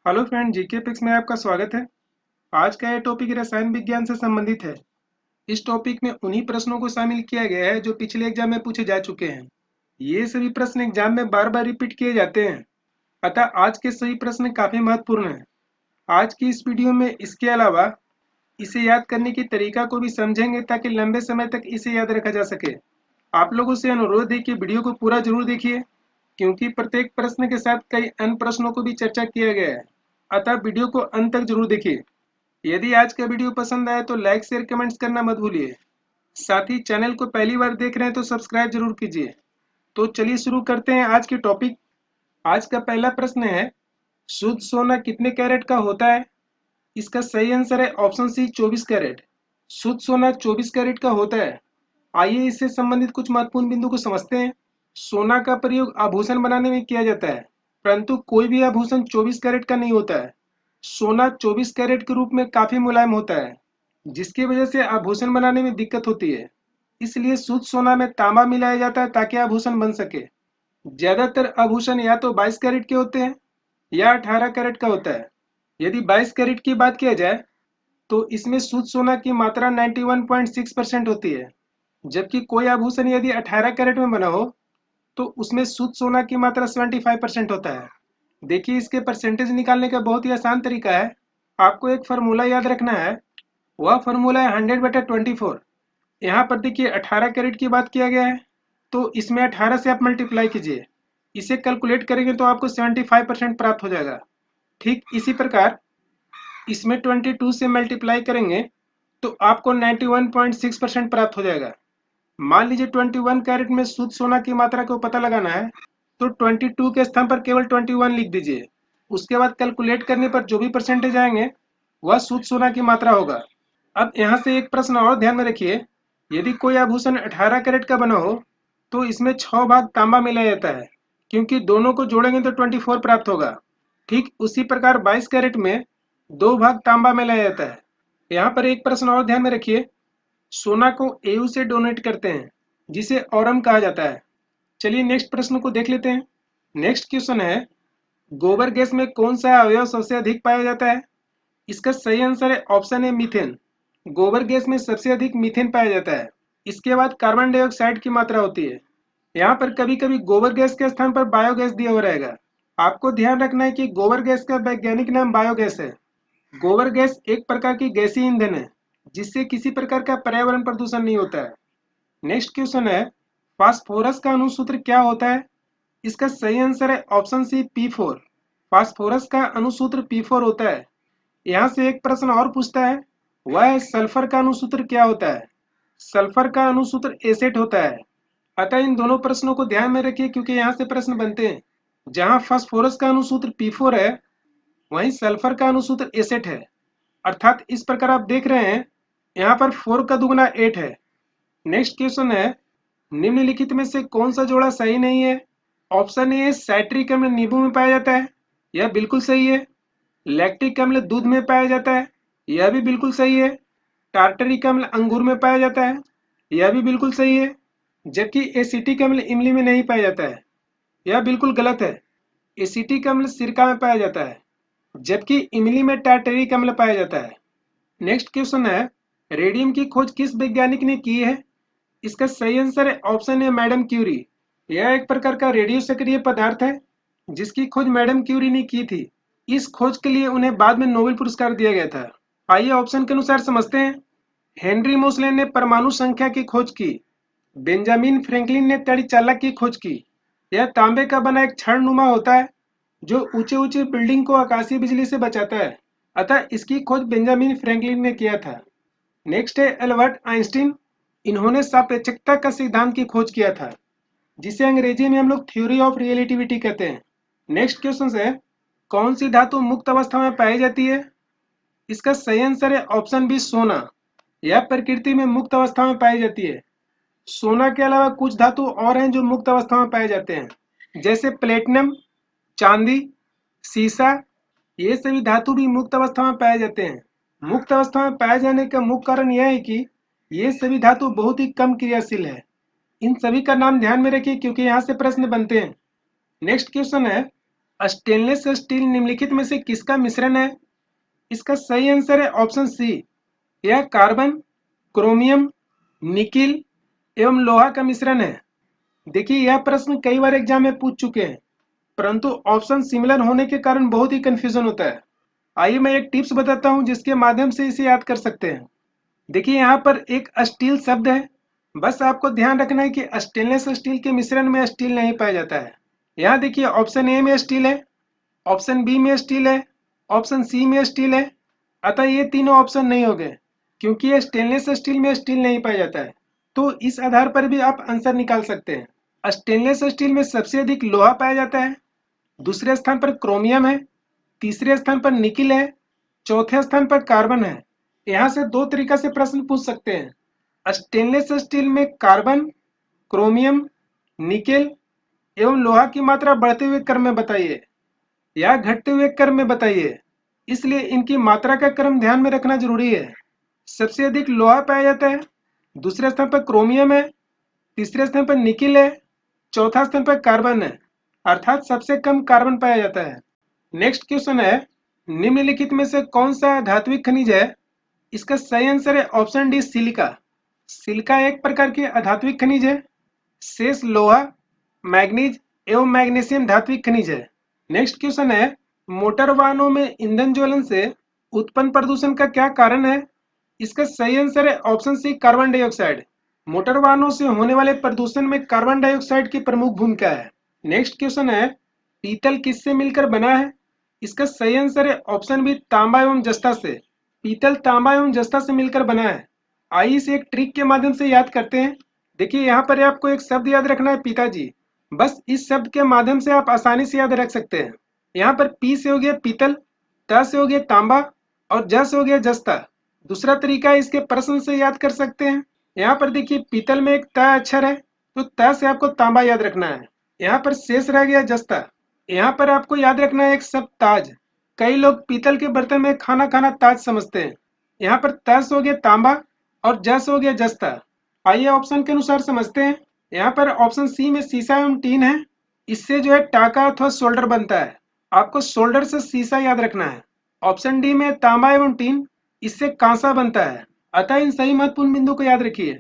Hello friend, GK pics में आपका स्वागत है। आज का यह टॉपिक रसायन विज्ञान से संबंधित है। इस टॉपिक में उन्हीं प्रश्नों को शामिल किया गया है जो पिछले एग्जाम में पूछे जा चुके हैं। ये सभी प्रश्न एग्जाम में बार बार रिपीट किए जाते हैं, अतः आज के सभी प्रश्न काफी महत्वपूर्ण हैं। आज की इस वीडियो में इसके अलावा इसे याद करने की तरीका को भी समझेंगे ताकि लंबे समय तक इसे याद रखा जा सके। आप लोगों से अनुरोध है कि वीडियो को पूरा जरूर देखिए, क्योंकि प्रत्येक प्रश्न के साथ कई अन्य प्रश्नों को भी चर्चा किया गया है। अतः वीडियो को अंत तक जरूर देखिए। यदि आज का वीडियो पसंद आए तो लाइक शेयर कमेंट्स करना मत भूलिए। साथ ही चैनल को पहली बार देख रहे हैं तो सब्सक्राइब जरूर कीजिए। तो चलिए शुरू करते हैं आज की टॉपिक। आज का पहला प्रश्न है, शुद्ध सोना कितने कैरेट का होता है? इसका सही आंसर है ऑप्शन सी, 24 कैरेट। शुद्ध सोना 24 कैरेट का होता है। आइए इससे संबंधित कुछ महत्वपूर्ण बिंदु को समझते हैं। सोना का प्रयोग आभूषण बनाने में किया जाता है, परंतु कोई भी आभूषण 24 कैरेट का नहीं होता है। सोना 24 कैरेट के रूप में काफी मुलायम होता है, जिसकी वजह से आभूषण बनाने में दिक्कत होती है। इसलिए शुद्ध सोना में तांबा मिलाया जाता है ताकि आभूषण बन सके। ज्यादातर आभूषण या तो 22 कैरेट के होते हैं या 18 कैरेट का होता है। यदि 22 कैरेट की बात किया जाए तो इसमें शुद्ध सोना की मात्रा 91.6% होती है, जबकि कोई आभूषण यदि 18 कैरेट में बना हो तो उसमें शुद्ध सोना की मात्रा 75% होता है। देखिए, इसके परसेंटेज निकालने का बहुत ही आसान तरीका है। आपको एक फार्मूला याद रखना है, वह फार्मूला है 100/24। यहाँ पर देखिए 18 कैरेट की बात किया गया है, तो इसमें 18 से आप मल्टीप्लाई कीजिए। इसे कैलकुलेट करेंगे तो आपको 75% प्राप्त हो जाएगा। ठीक इसी प्रकार इसमें 22 से मल्टीप्लाई करेंगे तो आपको 91.6% प्राप्त हो जाएगा। मान लीजिए 21 कैरेट में शुद्ध सोना की मात्रा को पता लगाना है, तो 22 के स्थान पर केवल 21 लिख दीजिए। उसके बाद कैलकुलेट करने पर जो भी परसेंटेज आएंगे वह शुद्ध सोना की मात्रा होगा। अब यहाँ से एक प्रश्न और ध्यान में रखिए, यदि कोई आभूषण 18 कैरेट का बना हो तो इसमें 6 भाग तांबा मिलाया जाता है, क्योंकि दोनों को जोड़ेंगे तो 24 प्राप्त होगा। ठीक उसी प्रकार 22 कैरेट में 2 भाग तांबा मिलाया जाता है। यहाँ पर एक प्रश्न और ध्यान में रखिए, सोना को एयू से डोनेट करते हैं, जिसे औरम कहा जाता है। चलिए नेक्स्ट प्रश्न को देख लेते हैं। नेक्स्ट क्वेश्चन है, गोबर गैस में कौन सा अवयव सबसे अधिक पाया जाता है? इसका सही आंसर है ऑप्शन ए, मीथेन। गोबर गैस में सबसे अधिक मीथेन पाया जाता है। इसके बाद कार्बन डाइऑक्साइड की मात्रा होती है। यहाँ पर कभी कभी गोबर गैस के स्थान पर बायोगैस दिया हुआ रहेगा। आपको ध्यान रखना है कि गोबर गैस का वैज्ञानिक नाम बायोगैस है। गोबर गैस एक प्रकार की गैसीय ईंधन है, जिससे किसी प्रकार का पर्यावरण प्रदूषण नहीं होता है। नेक्स्ट क्वेश्चन है, फास्फोरस का अणुसूत्र क्या होता है? इसका सही आंसर है ऑप्शन सी, P4। फास्फोरस का अणुसूत्र P4 होता है। यहाँ से एक प्रश्न और पूछता है, वह है सल्फर का अणुसूत्र क्या होता है? सल्फर का अणुसूत्र एसेट होता है। अतः इन दोनों प्रश्नों को ध्यान में रखिए, क्योंकि यहाँ से प्रश्न बनते हैं। जहाँ फास्फोरस का अणुसूत्र P4 है, वहीं सल्फर का अणुसूत्र एसेट है। अर्थात इस प्रकार आप देख रहे हैं, यहाँ पर 4 का दुगुना 8 है। नेक्स्ट क्वेश्चन है, निम्नलिखित में से कौन सा जोड़ा सही नहीं है? ऑप्शन ए, साइट्रिक अम्ल नींबू में पाया जाता है, यह बिल्कुल सही है। लैक्टिक अम्ल दूध में पाया जाता है, यह भी बिल्कुल सही है। टार्टरिक अम्ल अंगूर में पाया जाता है, यह भी बिल्कुल सही है। जबकि एसिटिक अम्ल इमली में नहीं पाया जाता है, यह बिल्कुल गलत है। एसिटिक अम्ल सिरका में पाया जाता है, जबकि इमली में टार्टरिक अम्ल पाया जाता है। नेक्स्ट क्वेश्चन है, रेडियम की खोज किस वैज्ञानिक ने की है? इसका सही आंसर है ऑप्शन ए, मैडम क्यूरी। यह एक प्रकार का रेडियो सक्रिय पदार्थ है, जिसकी खोज मैडम क्यूरी ने की थी। इस खोज के लिए उन्हें बाद में नोबेल पुरस्कार दिया गया था। आइए ऑप्शन के अनुसार समझते हैं। हेनरी मोसले ने परमाणु संख्या की खोज की। बेंजामिन फ्रैंकलिन ने तड़ी चालक की खोज की। यह तांबे का बना एक क्षणनुमा होता है, जो ऊंचे ऊंचे बिल्डिंग को आकाशीय बिजली से बचाता है। अतः इसकी खोज बेंजामिन फ्रैंकलिन ने किया था। नेक्स्ट है एल्बर्ट आइंस्टीन। इन्होंने सापेक्षता का सिद्धांत की खोज किया था, जिसे अंग्रेजी में हम लोग थ्योरी ऑफ रिलेटिविटी कहते हैं। नेक्स्ट क्वेश्चन है, कौन सी धातु मुक्त अवस्था में पाई जाती है? इसका सही आंसर है ऑप्शन बी, सोना। यह प्रकृति में मुक्त अवस्था में पाई जाती है। सोना के अलावा कुछ धातु और हैं जो मुक्त अवस्था में पाए जाते हैं, जैसे प्लेटिनम, चांदी, सीसा। ये सभी धातु भी मुक्त अवस्था में पाए जाते हैं। मुक्त अवस्था में पाए जाने का मुख्य कारण यह है कि ये सभी धातु बहुत ही कम क्रियाशील है। इन सभी का नाम ध्यान में रखिए, क्योंकि यहाँ से प्रश्न बनते हैं। नेक्स्ट क्वेश्चन है, स्टेनलेस स्टील निम्नलिखित में से किसका मिश्रण है? इसका सही आंसर है ऑप्शन सी। यह कार्बन, क्रोमियम, निकिल एवं लोहा का मिश्रण है। देखिए यह प्रश्न कई बार एग्जाम में पूछ चुके हैं, परंतु ऑप्शन सिमिलर होने के कारण बहुत ही कंफ्यूजन होता है। आइए मैं एक टिप्स बताता हूं जिसके माध्यम से इसे याद कर सकते हैं। देखिए यहाँ पर एक स्टील शब्द है, बस आपको ध्यान रखना है कि स्टेनलेस स्टील के मिश्रण में स्टील नहीं पाया जाता है। यहाँ देखिए ऑप्शन ए में स्टील है, ऑप्शन बी में स्टील है, ऑप्शन सी में स्टील है, अतः ये तीनों ऑप्शन नहीं हो गए क्योंकि ये स्टेनलेस स्टील में स्टील नहीं पाया जाता है। तो इस आधार पर भी आप आंसर निकाल सकते हैं। स्टेनलेस स्टील में सबसे अधिक लोहा पाया जाता है, दूसरे स्थान पर क्रोमियम है, तीसरे स्थान पर निकिल है, चौथे स्थान पर कार्बन है। यहाँ से दो तरीका से प्रश्न पूछ सकते हैं। स्टेनलेस स्टील में कार्बन, क्रोमियम, निकेल एवं लोहा की मात्रा बढ़ते हुए क्रम में बताइए या घटते हुए क्रम में बताइए। इसलिए इनकी मात्रा का क्रम ध्यान में रखना जरूरी है। सबसे अधिक लोहा पाया जाता है, दूसरे स्थान पर क्रोमियम है, तीसरे स्थान पर निकिल है, चौथा स्थान पर कार्बन है, अर्थात सबसे कम कार्बन पाया जाता है। नेक्स्ट क्वेश्चन है, निम्नलिखित में से कौन सा धात्विक खनिज है? इसका सही आंसर है ऑप्शन डी, सिलिका। सिलिका एक प्रकार की अधात्विक खनिज है। शेष लोहा, मैग्नीज एवं मैग्नीशियम धात्विक खनिज है। नेक्स्ट क्वेश्चन है, मोटर वाहनों में ईंधन ज्वलन से उत्पन्न प्रदूषण का क्या कारण है? इसका सही आंसर है option C, carbon dioxide. Motor वाहनों से होने वाले प्रदूषण में कार्बन डाइऑक्साइड की प्रमुख भूमिका है। नेक्स्ट क्वेश्चन है, पीतल किससे मिलकर बना है? इसका सही आंसर है ऑप्शन बी, तांबा एवं जस्ता से। पीतल तांबा एवं जस्ता से मिलकर बना है। आइए इसे एक ट्रिक के माध्यम से याद करते हैं। देखिए यहाँ पर आपको एक शब्द याद रखना है, पिताजी। बस इस शब्द के माध्यम से आप आसानी से याद रख सकते हैं। यहाँ पर पी से हो गया पीतल, त से हो गया तांबा और ज से हो गया जस्ता। दूसरा तरीका है इसके प्रश्न से याद कर सकते हैं। यहाँ पर देखिए पीतल में एक त अक्षर है, तो त से आपको तांबा याद रखना है। यहाँ पर शेष रह गया जस्ता। यहाँ पर आपको याद रखना है एक शब्द ताज। कई लोग पीतल के बर्तन में खाना खाना ताज समझते हैं। यहाँ पर त से हो गया तांबा और ज से हो गया जस्ता। आइए ऑप्शन के अनुसार समझते हैं। यहाँ पर ऑप्शन सी में सीसा एवं टीन है। इससे जो है टाका अथवा शोल्डर बनता है। आपको शोल्डर से सीसा याद रखना है। ऑप्शन डी में तांबा एवं टीन, इससे कांसा बनता है। अतः इन सही महत्वपूर्ण बिंदु को याद रखिए।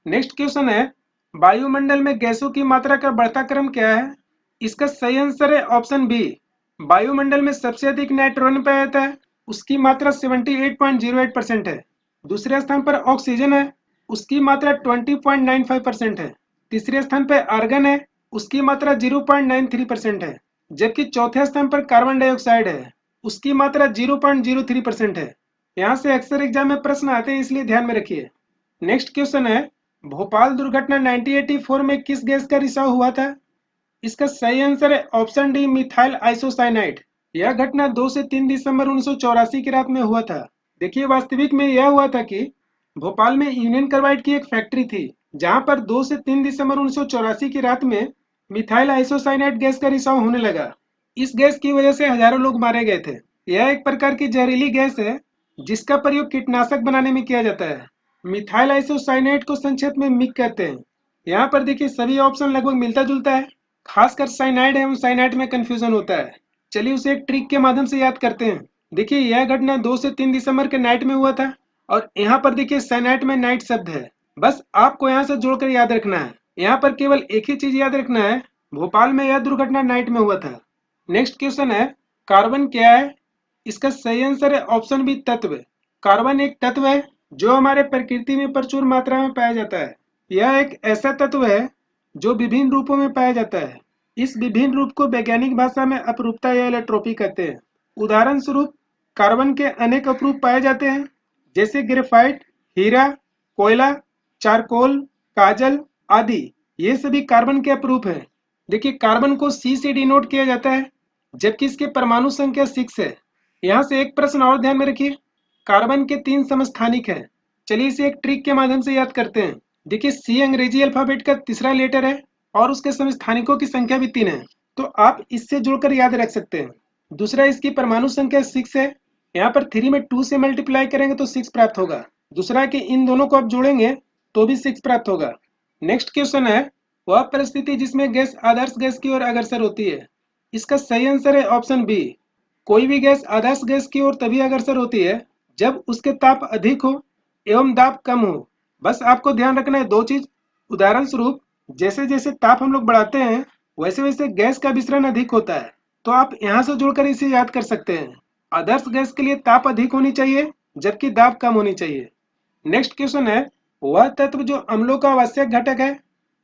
नेक्स्ट क्वेश्चन है, वायुमंडल में गैसों की मात्रा का बढ़ता क्रम क्या है? इसका सही आंसर है ऑप्शन बी। वायुमंडल में सबसे अधिक नाइट्रोजन पाया जाता है, उसकी मात्रा 78.08% है। दूसरे स्थान पर ऑक्सीजन है, उसकी मात्रा 20.95% है। तीसरे स्थान पर आर्गन है, उसकी मात्रा 0.93% है। जबकि चौथे स्थान पर कार्बन डाइऑक्साइड है, उसकी मात्रा 0.03% है। यहाँ से अक्सर एग्जाम में प्रश्न आते हैं, इसलिए ध्यान में रखिए। नेक्स्ट क्वेश्चन है, भोपाल दुर्घटना 1984 में किस गैस का रिसाव हुआ था? इसका सही आंसर है ऑप्शन डी, मिथाइल आइसोसाइनाइड। यह घटना 2 से 3 दिसंबर 1984 की रात में हुआ था। देखिए वास्तविक में यह हुआ था कि भोपाल में यूनियन कार्बाइड की एक फैक्ट्री थी, जहां पर 2 से 3 दिसंबर 1984 की रात में मिथाइल आइसोसाइनाइड गैस का रिसाव होने लगा। इस गैस की वजह से हजारों लोग मारे गए थे। यह एक प्रकार की जहरीली गैस है जिसका प्रयोग कीटनाशक बनाने में किया जाता है। मिथाइल आइसोसाइनाइड को संक्षेप में मिक कहते हैं। यहाँ पर देखिए सभी ऑप्शन लगभग मिलता जुलता है, खासकर साइनाइड एवं साइनाइड में कंफ्यूजन होता है। चलिए उसे एक ट्रिक के माध्यम से याद करते हैं। देखिए यह घटना 2 से 3 दिसंबर के नाइट में हुआ था और यहाँ पर देखिए साइनाइड में नाइट शब्द है। बस आपको यहाँ से जोड़कर याद रखना है। यहाँ पर केवल एक ही चीज याद रखना है, भोपाल में यह दुर्घटना नाइट में हुआ था। नेक्स्ट क्वेश्चन है, कार्बन क्या है? इसका सही आंसर है ऑप्शन बी, तत्व। कार्बन एक तत्व है जो हमारे प्रकृति में प्रचुर मात्रा में पाया जाता है। यह एक ऐसा तत्व है जो विभिन्न रूपों में पाया जाता है। इस विभिन्न रूप को वैज्ञानिक भाषा में अपरूपता या एलोट्रोपी कहते हैं। उदाहरण स्वरूप कार्बन के अनेक अपरूप पाए जाते हैं, जैसे ग्रेफाइट, हीरा, कोयला, चारकोल, काजल आदि। ये सभी कार्बन के अपरूप हैं। देखिए कार्बन को C से डिनोट किया जाता है, जबकि इसके परमाणु संख्या 6 है। यहाँ से एक प्रश्न और ध्यान में रखिए, कार्बन के 3 समस्थानिक हैं। चलिए इसे एक ट्रिक के माध्यम से याद करते हैं। देखिए C अंग्रेजी अल्फाबेट का तीसरा लेटर है और उसके समस्थानिकों की संख्या भी 3 है, तो आप इससे जुड़कर याद रख सकते हैं। दूसरा, इसकी परमाणु संख्या 6 है। यहाँ पर 3 में 2 से मल्टीप्लाई करेंगे तो 6 प्राप्त होगा। दूसरा कि इन दोनों को आप जोड़ेंगे तो भी 6 प्राप्त होगा। नेक्स्ट क्वेश्चन है, वह परिस्थिति जिसमें गैस आदर्श गैस की ओर अग्रसर होती है। इसका सही आंसर है ऑप्शन बी। कोई भी गैस आदर्श गैस की ओर तभी अग्रसर होती है जब उसके ताप अधिक हो एवं दाब कम हो। बस आपको ध्यान रखना है दो चीज। उदाहरण स्वरूप, जैसे जैसे ताप हम लोग बढ़ाते हैं वैसे वैसे गैस का विसरण अधिक होता है। तो आप यहाँ से जुड़कर इसे याद कर सकते हैं। आदर्श गैस के लिए ताप अधिक होनी चाहिए जबकि दाब कम होनी चाहिए। नेक्स्ट क्वेश्चन है, वह तत्व जो अम्लों का आवश्यक घटक है।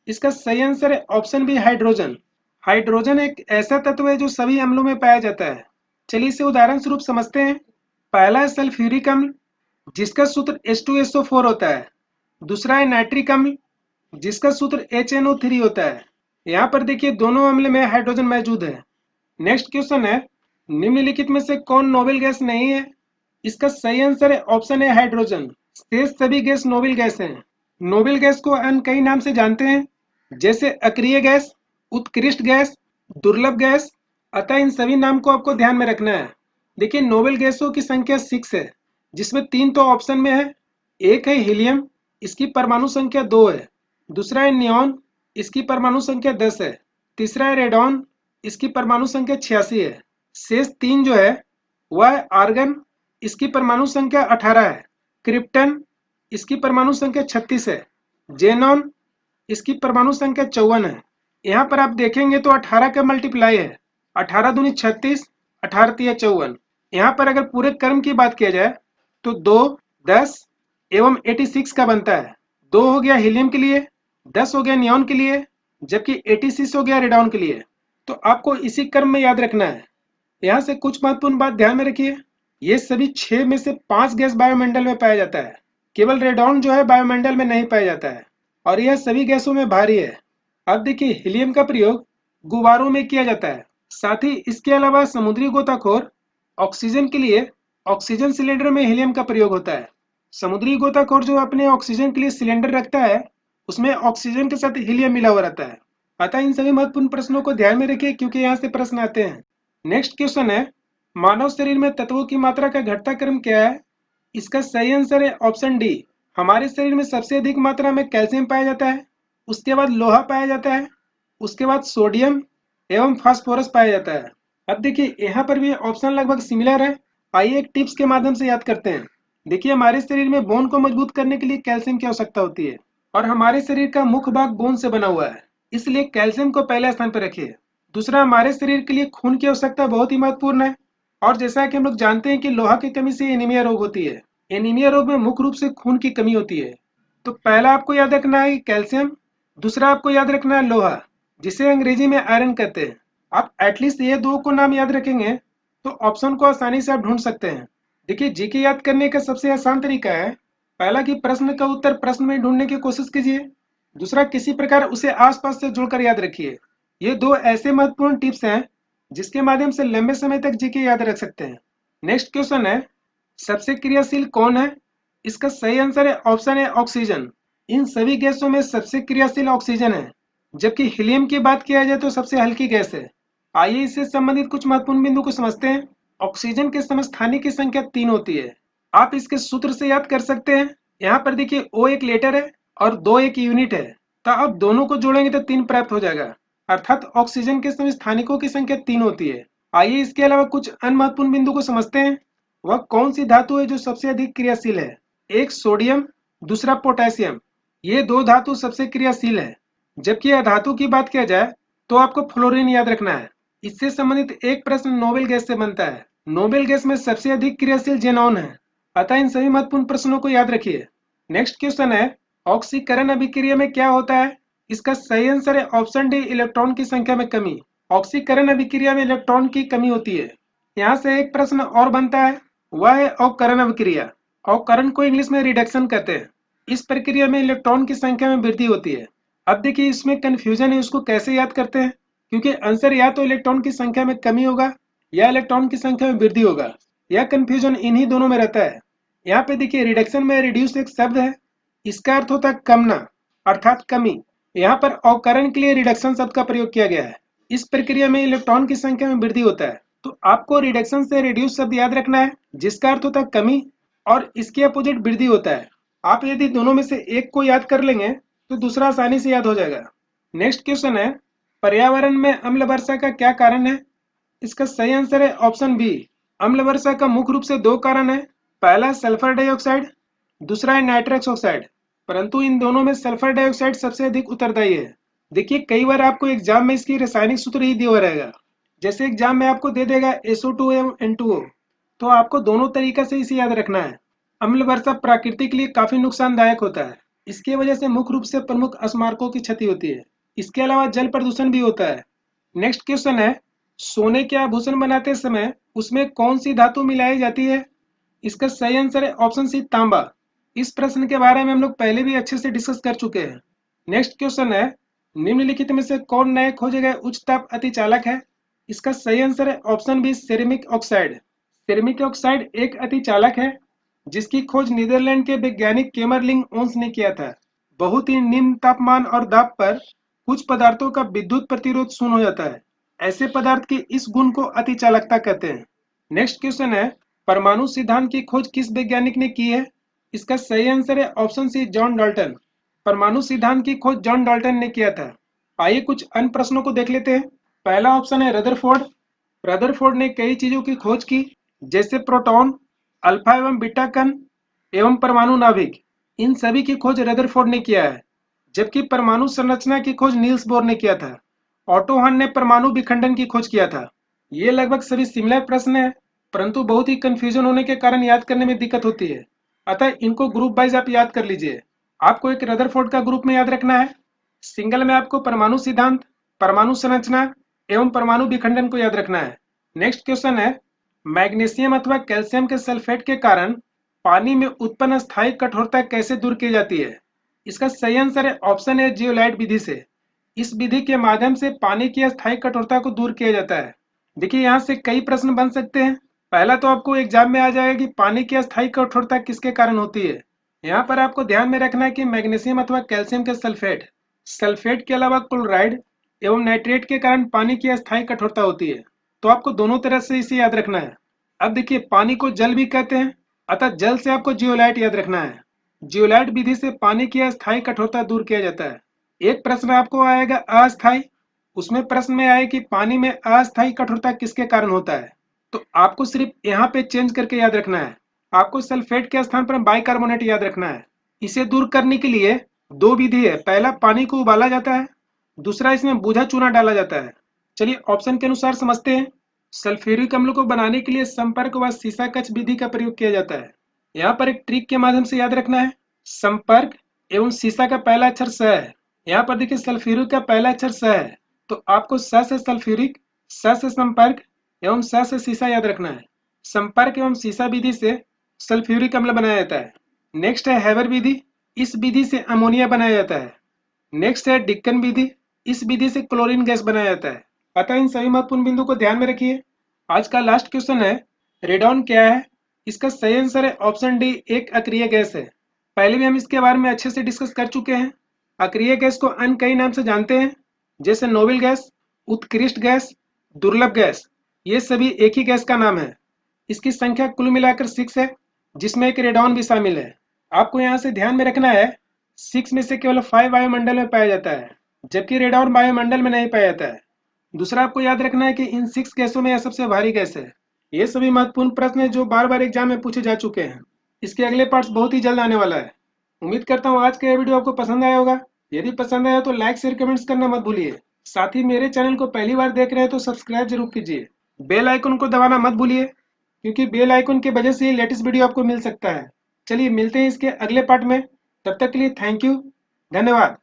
इसका सही आंसर है ऑप्शन बी, हाइड्रोजन। हाइड्रोजन एक ऐसा तत्व है जो सभी अम्लों में पाया जाता है। चलिए इसे उदाहरण स्वरूप समझते हैं। पहला है सल्फ्यूरिक अम्ल, जिसका सूत्र H2SO4 होता है। दूसरा है नाइट्रिक अम्ल, जिसका सूत्र HNO3 होता है। यहाँ पर देखिए दोनों अम्ल में हाइड्रोजन मौजूद है। नेक्स्ट क्वेश्चन है, निम्नलिखित में से कौन नोबेल गैस नहीं है। इसका सही आंसर है ऑप्शन है हाइड्रोजन। शेष सभी गैस नोबेल गैस हैं। नोबेल गैस को अन्य कई नाम से जानते हैं, जैसे अक्रिय गैस, उत्कृष्ट गैस, दुर्लभ गैस। अतः इन सभी नाम को आपको ध्यान में रखना है। देखिए नोबेल गैसों की संख्या 6 है, जिसमें 3 तो ऑप्शन में है। एक है हीलियम, इसकी परमाणु संख्या 2 है। दूसरा है नियॉन, इसकी परमाणु संख्या 10 है। तीसरा है रेडॉन, इसकी परमाणु संख्या 86 है। शेष 3 जो है वह है आर्गन, इसकी परमाणु संख्या 18 है। क्रिप्टन, इसकी परमाणु संख्या 36 है। जेनॉन, इसकी परमाणु संख्या 54 है। यहाँ पर आप देखेंगे तो 18 का मल्टीप्लाई है, 18 दूनी 36, 18 तिया 54। यहाँ पर अगर पूरे क्रम की बात किया जाए तो 2, 10 एवं 86 का बनता है। 2 हो गया हीलियम के लिए, 10 हो गया नियॉन के लिए, जबकि 86 हो गया रेडॉन के लिए। तो आपको इसी क्रम में याद रखना है। यहाँ से कुछ महत्वपूर्ण बात ध्यान में रखिए। ये सभी 6 में से 5 गैस वायुमंडल में पाया जाता है। केवल रेडॉन जो है वायुमंडल में नहीं पाया जाता है और यह सभी गैसों में भारी है। अब देखिए हीलियम का प्रयोग गुब्बारों में किया जाता है। साथ ही इसके अलावा समुद्री गोताखोर ऑक्सीजन के लिए ऑक्सीजन सिलेंडर में हीलियम का प्रयोग होता है। समुद्री गोताखोर जो अपने ऑक्सीजन के लिए सिलेंडर रखता है उसमें ऑक्सीजन के साथ हीलियम मिला हुआ रहता है। अतः इन सभी महत्वपूर्ण प्रश्नों को ध्यान में रखिए क्योंकि यहाँ से प्रश्न आते हैं। नेक्स्ट क्वेश्चन है, मानव शरीर में तत्वों की मात्रा का घटता क्रम क्या है। इसका सही आंसर है ऑप्शन डी। हमारे शरीर में सबसे अधिक मात्रा में कैल्शियम पाया जाता है, उसके बाद लोहा पाया जाता है, उसके बाद सोडियम एवं फास्फोरस पाया जाता है। अब देखिए यहाँ पर भी ऑप्शन लगभग सिमिलर है। आइए एक टिप्स के माध्यम से याद करते हैं। देखिए हमारे शरीर में बोन को मजबूत करने के लिए कैल्शियम की आवश्यकता होती है और हमारे शरीर का मुख्य भाग बोन से बना हुआ है, इसलिए कैल्शियम को पहले स्थान पर रखिए। दूसरा, हमारे शरीर के लिए खून की आवश्यकता बहुत ही महत्वपूर्ण है और जैसा कि हम लोग जानते हैं कि लोहा की कमी से एनीमिया रोग होती है। एनीमिया रोग में मुख्य रूप से खून की कमी होती है। तो पहला आपको याद रखना है कैल्शियम, दूसरा आपको याद रखना है लोहा, जिसे अंग्रेजी में आयरन कहते हैं। आप एटलीस्ट ये दो को नाम याद रखेंगे तो ऑप्शन को आसानी से आप ढूंढ सकते हैं। देखिए जीके याद करने का सबसे आसान तरीका है, पहला कि प्रश्न का उत्तर प्रश्न में ढूंढने की कोशिश कीजिए। दूसरा, किसी प्रकार उसे आसपास से जुड़कर याद रखिए। ये दो ऐसे महत्वपूर्ण टिप्स हैं जिसके माध्यम से लंबे समय तक जीके याद रख सकते हैं। नेक्स्ट क्वेश्चन है, सबसे क्रियाशील कौन है। इसका सही आंसर है ऑप्शन है ऑक्सीजन। इन सभी गैसों में सबसे क्रियाशील ऑक्सीजन है, जबकि हीलियम की बात किया जाए तो सबसे हल्की गैस है। आइए इससे संबंधित कुछ महत्वपूर्ण बिंदु को समझते हैं। ऑक्सीजन के समस्थानिक की संख्या 3 होती है। आप इसके सूत्र से याद कर सकते हैं। यहाँ पर देखिए O एक लेटर है और 2 एक यूनिट है, तो आप दोनों को जोड़ेंगे तो 3 प्राप्त हो जाएगा, अर्थात ऑक्सीजन के समस्थानिकों की संख्या 3 होती है। आइए इसके अलावा कुछ अन्य महत्वपूर्ण बिंदु को समझते हैं। वह कौन सी धातु है जो सबसे अधिक क्रियाशील है। एक सोडियम, दूसरा पोटेशियम। ये दो धातु सबसे क्रियाशील है। जबकि अधातु की बात किया जाए तो आपको फ्लोरीन याद रखना है। इससे संबंधित एक प्रश्न नोबेल गैस से बनता है। नोबेल गैस में सबसे अधिक क्रियाशील जेनॉन है। अतः इन सभी महत्वपूर्ण प्रश्नों को याद रखिए। नेक्स्ट क्वेश्चन है, ऑक्सीकरण अभिक्रिया में क्या होता है। इसका सही आंसर है ऑप्शन डी, इलेक्ट्रॉन की संख्या में कमी। ऑक्सीकरण अभिक्रिया में इलेक्ट्रॉन की कमी होती है। यहाँ से एक प्रश्न और बनता है, वह है अवकरण अभिक्रिया। अवकरण को इंग्लिश में रिडक्शन कहते हैं। इस प्रक्रिया में इलेक्ट्रॉन की संख्या में वृद्धि होती है। अब देखिए इसमें कंफ्यूजन है, उसको कैसे याद करते हैं, क्योंकि आंसर या तो इलेक्ट्रॉन की संख्या में कमी होगा या इलेक्ट्रॉन की संख्या में वृद्धि होगा। यह कंफ्यूजन इन्हीं दोनों में रहता है। यहाँ पे देखिए रिडक्शन में रिड्यूस एक शब्द है, इसका अर्थ होता है कमना अर्थात कमी। यहाँ पर अवकरण के लिए रिडक्शन शब्द का प्रयोग किया गया है। इस प्रक्रिया में इलेक्ट्रॉन की संख्या में वृद्धि होता है। तो आपको रिडक्शन से रिड्यूस शब्द याद रखना है, जिसका अर्थ होता है कमी, और इसके अपोजिट वृद्धि होता है। आप यदि दोनों में से एक को याद कर लेंगे तो दूसरा आसानी से याद हो जाएगा। नेक्स्ट क्वेश्चन है, पर्यावरण में अम्ल वर्षा का क्या कारण है। इसका सही आंसर है ऑप्शन बी। अम्ल वर्षा का मुख्य रूप से दो कारण है। पहला सल्फर डाइऑक्साइड, दूसरा है नाइट्रस ऑक्साइड। परंतु इन दोनों में सल्फर डाइऑक्साइड सबसे अधिक उत्तरदायी है। देखिए कई बार आपको एग्जाम में इसकी रासायनिक सूत्र ही दिया हुआ रहेगा। जैसे एग्जाम में आपको दे देगा SO2 एवं N2O, तो आपको दोनों तरीका से इसे याद रखना है। अम्ल वर्षा प्रकृति के लिए काफी नुकसानदायक होता है। इसके वजह से मुख्य रूप से प्रमुख स्मारकों की क्षति होती है। इसके अलावा जल प्रदूषण भी होता है। नेक्स्ट क्वेश्चन है, सोने के आभूषण बनाते समय उसमें कौन सी धातु मिलाई जाती है? इसका सही आंसर है ऑप्शन सी तांबा। इस प्रश्न के बारे में हम लोग पहले भी अच्छे से डिस्कस कर चुके हैं। नेक्स्ट क्वेश्चन है, निम्नलिखित में से कौन नए खोजे गए उच्च ताप अतिचालक है? इसका सही आंसर है option B ceramic oxide. Ceramic oxide एक अतिचालक है जिसकी खोज नीदरलैंड के वैज्ञानिक केमरलिंग ओंस ने किया था। बहुत ही निम्न तापमान और दाब पर कुछ पदार्थों का विद्युत प्रतिरोध शून्य हो जाता है। ऐसे पदार्थ की इस गुण को अतिचालकता कहते हैं। नेक्स्ट क्वेश्चन है, परमाणु सिद्धांत की खोज किस वैज्ञानिक ने की है? इसका सही आंसर है ऑप्शन सी जॉन डाल्टन। परमाणु सिद्धांत की खोज जॉन डाल्टन ने किया था। आइए कुछ अन्य प्रश्नों को देख लेते हैं। पहला ऑप्शन है रदरफोर्ड। रदरफोर्ड ने कई चीजों की खोज की, जैसे प्रोटॉन, अल्फा एवं बीटा कण एवं परमाणु नाभिक। इन सभी की खोज रदरफोर्ड ने किया है। जबकि परमाणु संरचना की खोज नील्स बोर ने किया था। ऑटो हन ने परमाणु विखंडन की खोज किया था। ये लगभग सभी सिमिलर प्रश्न है, परंतु बहुत ही कंफ्यूजन होने के कारण याद करने में दिक्कत होती है। अतः इनको ग्रुप वाइज आप याद कर लीजिए। आपको एक रदरफोर्ड का ग्रुप में याद रखना है। सिंगल में आपको परमाणु सिद्धांत, परमाणु संरचना एवं परमाणु विखंडन को याद रखना है। नेक्स्ट क्वेश्चन है, मैग्नीशियम अथवा कैल्शियम के सल्फेट के कारण पानी में उत्पन्न स्थायी कठोरता कैसे दूर की जाती है? इसका सही आंसर है ऑप्शन ए जियोलाइट विधि से। इस विधि के माध्यम से पानी की अस्थायी कठोरता को दूर किया जाता है। देखिए यहाँ से कई प्रश्न बन सकते हैं। पहला तो आपको एग्जाम में आ जाएगा कि पानी की अस्थायी कठोरता किसके कारण होती है। यहाँ पर आपको ध्यान में रखना है कि मैग्नीशियम अथवा कैल्शियम के सल्फेट, सल्फेट के अलावा क्लोराइड एवं नाइट्रेट के कारण पानी की अस्थायी कठोरता होती है। तो आपको दोनों तरह से इसे याद रखना है। अब देखिए पानी को जल भी कहते हैं, अतः जल से आपको जियोलाइट याद रखना है। जियोलाइट विधि से पानी की अस्थायी कठोरता दूर किया जाता है। एक प्रश्न आपको आएगा अस्थायी, उसमें प्रश्न में आए कि पानी में अस्थायी कठोरता किसके कारण होता है। तो आपको सिर्फ यहाँ पे चेंज करके याद रखना है। आपको सल्फेट के स्थान पर बाइकार्बोनेट याद रखना है। इसे दूर करने के लिए दो विधि है। पहला पानी को उबाला जाता है, दूसरा इसमें बूझा चूना डाला जाता है। चलिए ऑप्शन के अनुसार समझते हैं। सल्फ्यूरिक अम्ल को बनाने के लिए संपर्क व सीसा कच विधि का प्रयोग किया जाता है। यहाँ पर एक ट्रिक के माध्यम से याद रखना है। संपर्क एवं सीसा का पहला अक्षर स है। यहाँ पर देखिए सल्फ्यूरिक का पहला अक्षर स है, तो आपको स से सल्फ्यूरिक, स से संपर्क एवं स से सीसा याद रखना है। संपर्क एवं सीसा विधि से सल्फ्यूरिक अम्ल बनाया जाता है। नेक्स्ट है हैबर विधि। इस विधि से अमोनिया बनाया जाता है। नेक्स्ट है डिक्कन विधि। इस विधि से क्लोरीन गैस बनाया जाता है। अतः इन सभी महत्वपूर्ण बिंदु को ध्यान में रखिए। आज का लास्ट क्वेश्चन है, रेडॉन क्या है? इसका सही आंसर है ऑप्शन डी, एक अक्रिय गैस है। पहले भी हम इसके बारे में अच्छे से डिस्कस कर चुके हैं। अक्रिय गैस को अन्य कई नाम से जानते हैं, जैसे नोबेल गैस, उत्कृष्ट गैस, दुर्लभ गैस। ये सभी एक ही गैस का नाम है। इसकी संख्या कुल मिलाकर 6 है, जिसमें एक रेडॉन भी शामिल है। आपको यहाँ से ध्यान में रखना है, 6 में से केवल 5 वायुमंडल में पाया जाता है, जबकि रेडॉन वायुमंडल में नहीं पाया जाता है। दूसरा आपको याद रखना है कि इन 6 गैसों में यह सबसे भारी गैस है। ये सभी महत्वपूर्ण प्रश्न हैं जो बार बार एग्जाम में पूछे जा चुके हैं। इसके अगले पार्ट्स बहुत ही जल्द आने वाला है। उम्मीद करता हूँ आज का यह वीडियो आपको पसंद आया होगा। यदि पसंद आया तो लाइक शेयर कमेंट्स करना मत भूलिए। साथ ही मेरे चैनल को पहली बार देख रहे हैं तो सब्सक्राइब जरूर कीजिए। बेल आइकन को दबाना मत भूलिए, क्योंकि बेल आइकन की वजह से ही लेटेस्ट वीडियो आपको मिल सकता है। चलिए मिलते हैं इसके अगले पार्ट में। तब तक के लिए थैंक यू, धन्यवाद।